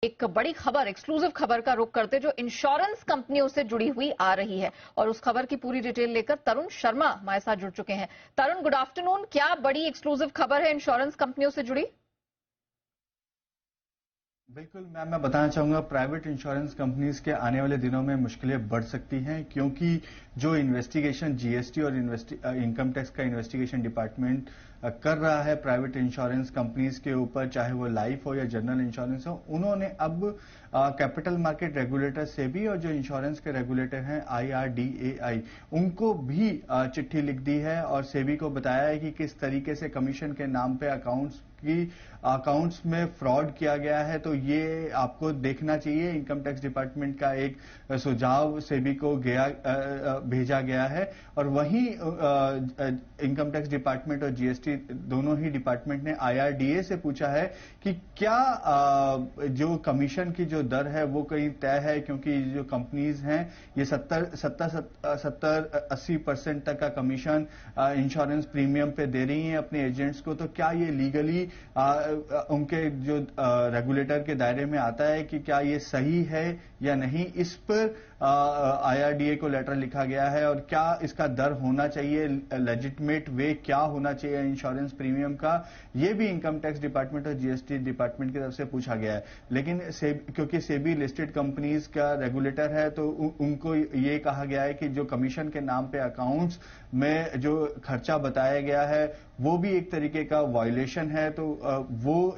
एक बड़ी खबर, एक्सक्लूसिव खबर का रुख करते जो इंश्योरेंस कंपनियों से जुड़ी हुई आ रही है और उस खबर की पूरी डिटेल लेकर तरुण शर्मा हमारे साथ जुड़ चुके हैं। तरुण, गुड आफ्टरनून। क्या बड़ी एक्सक्लूसिव खबर है इंश्योरेंस कंपनियों से जुड़ी? बिल्कुल मैम, मैं बताना चाहूंगा प्राइवेट इंश्योरेंस कंपनीज के आने वाले दिनों में मुश्किलें बढ़ सकती हैं, क्योंकि जो इन्वेस्टिगेशन जीएसटी और इनकम टैक्स का इन्वेस्टिगेशन डिपार्टमेंट कर रहा है प्राइवेट इंश्योरेंस कंपनीज के ऊपर, चाहे वो लाइफ हो या जनरल इंश्योरेंस हो, उन्होंने अब कैपिटल मार्केट रेगुलेटर सेबी और जो इंश्योरेंस के रेगुलेटर हैं IRDAI, उनको भी चिट्ठी लिख दी है और सेबी को बताया है कि किस तरीके से कमीशन के नाम पे अकाउंट्स में फ्रॉड किया गया है। तो ये आपको देखना चाहिए। इनकम टैक्स डिपार्टमेंट का एक सुझाव सेबी को भेजा गया है और वहीं इनकम टैक्स डिपार्टमेंट और जीएसटी दोनों ही डिपार्टमेंट ने IRDA से पूछा है कि क्या जो कमीशन की जो दर है वो कहीं तय है, क्योंकि जो कंपनीज हैं ये 70-80% तक का कमीशन इंश्योरेंस प्रीमियम पे दे रही हैं अपने एजेंट्स को। तो क्या ये लीगली उनके जो रेगुलेटर के दायरे में आता है कि क्या ये सही है या नहीं, इस पर IRDA को लेटर लिखा गया है। और क्या इसका दर होना चाहिए, लेजिटिमेट वे क्या होना चाहिए इंश्योरेंस प्रीमियम का, ये भी इनकम टैक्स डिपार्टमेंट और जीएसटी डिपार्टमेंट की तरफ से पूछा गया है। लेकिन क्योंकि सेबी लिस्टेड कंपनीज का रेगुलेटर है, तो उनको ये कहा गया है कि जो कमीशन के नाम पे अकाउंट्स में जो खर्चा बताया गया है वो भी एक तरीके का वायलेशन है। तो वो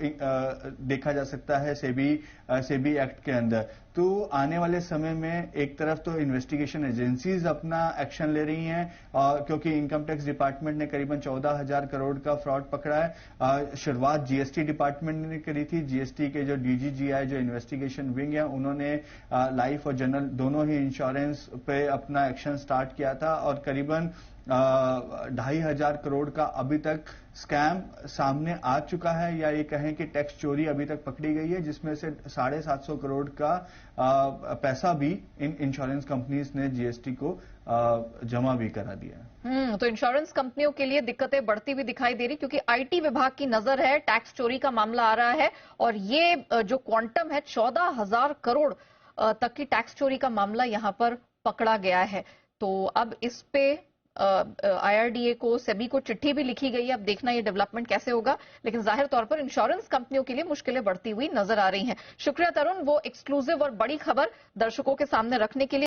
देखा जा सकता है सेबी एक्ट के अंदर। तो आने वाले समय में एक तरफ तो इन्वेस्टिगेशन एजेंसीज अपना एक्शन ले रही हैं, क्योंकि इनकम टैक्स डिपार्टमेंट ने करीबन 14,000 करोड़ का फ्रॉड पकड़ा है। शुरुआत जीएसटी डिपार्टमेंट ने करी थी। जीएसटी के जो DGGI जो इन्वेस्टिगेशन विंग है, उन्होंने लाइफ और जनरल दोनों ही इंश्योरेंस पे अपना एक्शन स्टार्ट किया था और करीबन 2,500 करोड़ का अभी तक स्कैम सामने आ चुका है, या ये कहें कि टैक्स चोरी अभी तक पकड़ी गई है, जिसमें से 750 करोड़ का पैसा भी इन इंश्योरेंस कंपनीज ने जीएसटी को जमा भी करा दिया है। तो इंश्योरेंस कंपनियों के लिए दिक्कतें बढ़ती हुई दिखाई दे रही, क्योंकि IT विभाग की नजर है, टैक्स चोरी का मामला आ रहा है और ये जो क्वांटम है 14,000 करोड़ तक की टैक्स चोरी का मामला यहां पर पकड़ा गया है। तो अब इस पे IRDA को, सेबी को चिट्ठी भी लिखी गई है। अब देखना ये डेवलपमेंट कैसे होगा, लेकिन जाहिर तौर पर इंश्योरेंस कंपनियों के लिए मुश्किलें बढ़ती हुई नजर आ रही हैं। शुक्रिया तरुण, वो एक्सक्लूसिव और बड़ी खबर दर्शकों के सामने रखने के लिए।